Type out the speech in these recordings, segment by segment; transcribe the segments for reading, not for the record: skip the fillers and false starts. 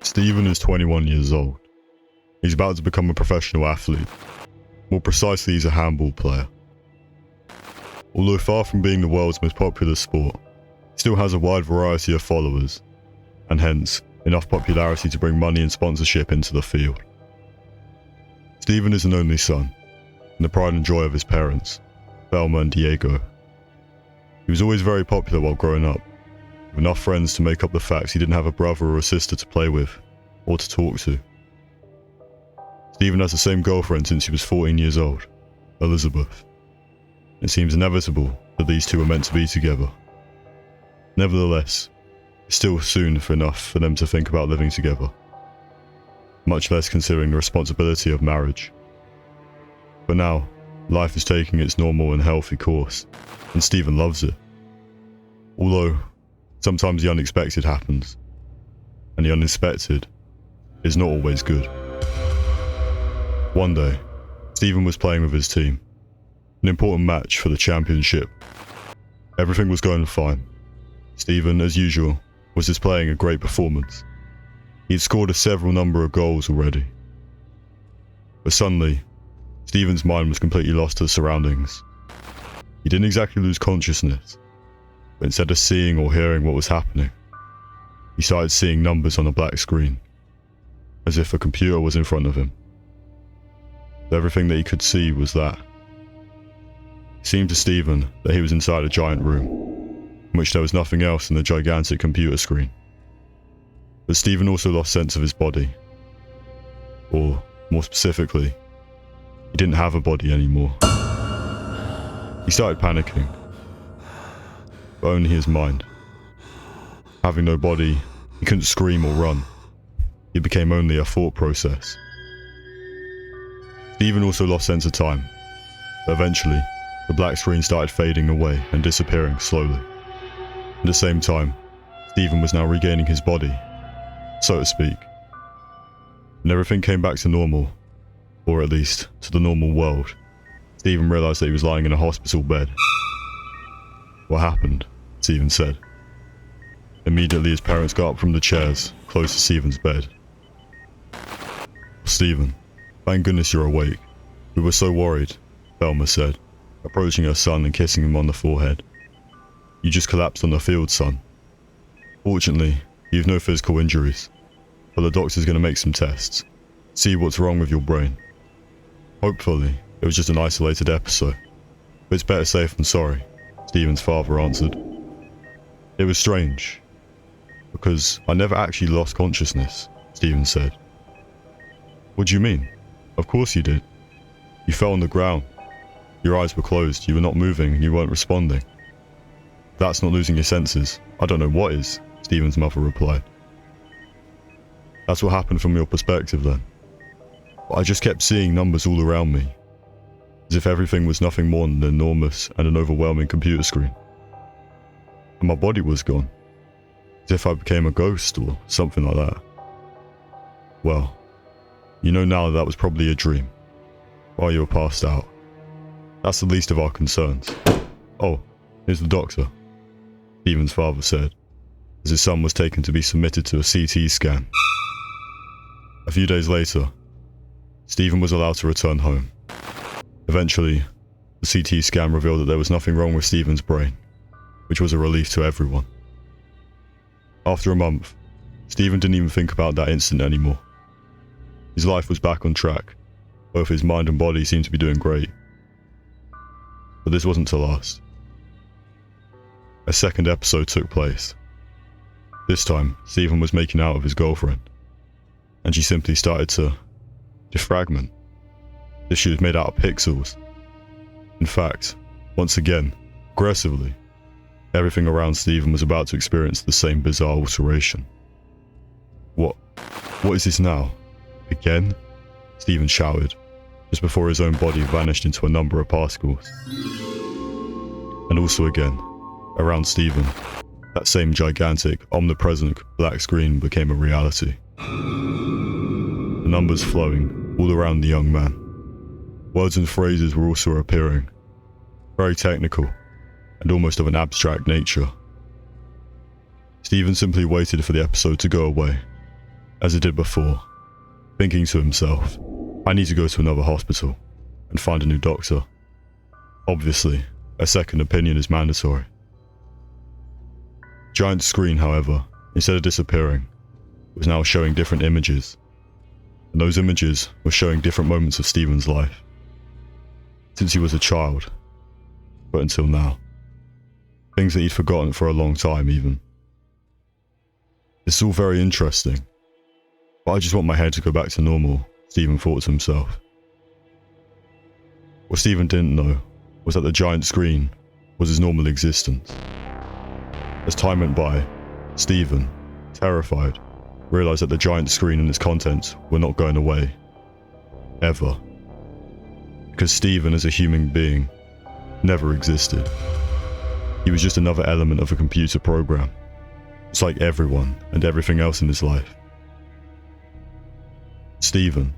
Stephen is 21 years old. He's about to become a professional athlete. More precisely, he's a handball player. Although far from being the world's most popular sport, he still has a wide variety of followers, and hence, enough popularity to bring money and sponsorship into the field. Stephen is an only son, and the pride and joy of his parents, Velma and Diego. He was always very popular while growing up, with enough friends to make up the fact he didn't have a brother or a sister to play with, or to talk to. Stephen has the same girlfriend since he was 14 years old, Elizabeth. It seems inevitable that these two are meant to be together. Nevertheless, it's still soon enough for them to think about living together, much less considering the responsibility of marriage. But now, life is taking its normal and healthy course, and Stephen loves it. Although, sometimes the unexpected happens, and the unexpected is not always good. One day, Stephen was playing with his team, an important match for the championship. Everything was going fine. Stephen, as usual, was displaying a great performance. He had scored a several number of goals already. But suddenly, Stephen's mind was completely lost to the surroundings. He didn't exactly lose consciousness, but instead of seeing or hearing what was happening, he started seeing numbers on a black screen, as if a computer was in front of him. Everything that he could see was that. It seemed to Stephen that he was inside a giant room, in which there was nothing else than the gigantic computer screen. But Stephen also lost sense of his body. Or, more specifically, he didn't have a body anymore. He started panicking, but only his mind. Having no body, he couldn't scream or run. It became only a thought process. Stephen also lost sense of time, but eventually, the black screen started fading away and disappearing slowly. At the same time, Stephen was now regaining his body, so to speak. When everything came back to normal, or at least to the normal world, Stephen realised that he was lying in a hospital bed. "What happened?" Stephen said. Immediately his parents got up from the chairs close to Stephen's bed. "Stephen, thank goodness you're awake. We were so worried," Velma said, approaching her son and kissing him on the forehead. "You just collapsed on the field, son. Fortunately, you've no physical injuries, but the doctor's going to make some tests, see what's wrong with your brain. Hopefully, it was just an isolated episode, but it's better safe than sorry," Stephen's father answered. "It was strange, because I never actually lost consciousness," Stephen said. "What do you mean? Of course you did. You fell on the ground. Your eyes were closed, you were not moving, and you weren't responding. That's not losing your senses. I don't know what is," Stephen's mother replied. "That's what happened from your perspective then. But I just kept seeing numbers all around me, as if everything was nothing more than an enormous and an overwhelming computer screen. And my body was gone, as if I became a ghost or something like that. Well, you know now that was probably a dream, while you were passed out. That's the least of our concerns. Oh, here's the doctor," Stephen's father said, as his son was taken to be submitted to a CT scan. A few days later, Stephen was allowed to return home. Eventually, the CT scan revealed that there was nothing wrong with Stephen's brain, which was a relief to everyone. After a month, Stephen didn't even think about that incident anymore. His life was back on track. Both his mind and body seemed to be doing great. But this wasn't to last. A second episode took place. This time, Stephen was making out with his girlfriend, and she simply started to defragment, as if she was made out of pixels. In fact, once again, aggressively, everything around Stephen was about to experience the same bizarre alteration. What is this now? Again?" Stephen shouted, just before his own body vanished into a number of particles. And also again, around Stephen, that same gigantic, omnipresent black screen became a reality. The numbers flowing all around the young man. Words and phrases were also appearing, very technical and almost of an abstract nature. Stephen simply waited for the episode to go away, as he did before, thinking to himself, I need to go to another hospital and find a new doctor. Obviously, a second opinion is mandatory. Giant screen, however, instead of disappearing, was now showing different images, and those images were showing different moments of Stephen's life, since he was a child, but until now. Things that he'd forgotten for a long time even. It's all very interesting, but I just want my head to go back to normal, Stephen thought to himself. What Stephen didn't know was that the giant screen was his normal existence. As time went by, Stephen, terrified, realised that the giant screen and its contents were not going away. Ever. Because Stephen as a human being never existed. He was just another element of a computer program, just like everyone and everything else in his life. Stephen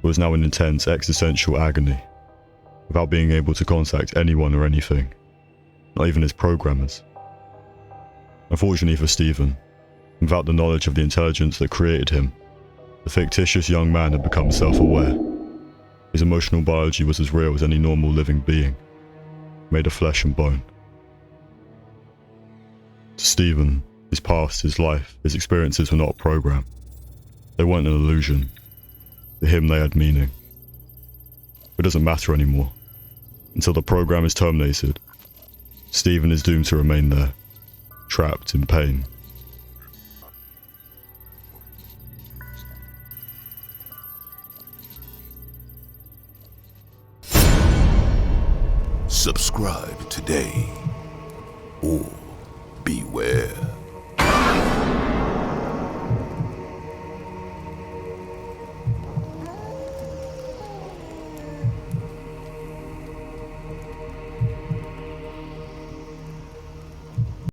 was now in intense existential agony, without being able to contact anyone or anything, not even his programmers. Unfortunately for Stephen, without the knowledge of the intelligence that created him, the fictitious young man had become self-aware. His emotional biology was as real as any normal living being, made of flesh and bone. To Stephen, his past, his life, his experiences were not a program. They weren't an illusion. To him they had meaning. It doesn't matter anymore. Until the program is terminated, Stephen is doomed to remain there, trapped in pain. Subscribe today, or beware.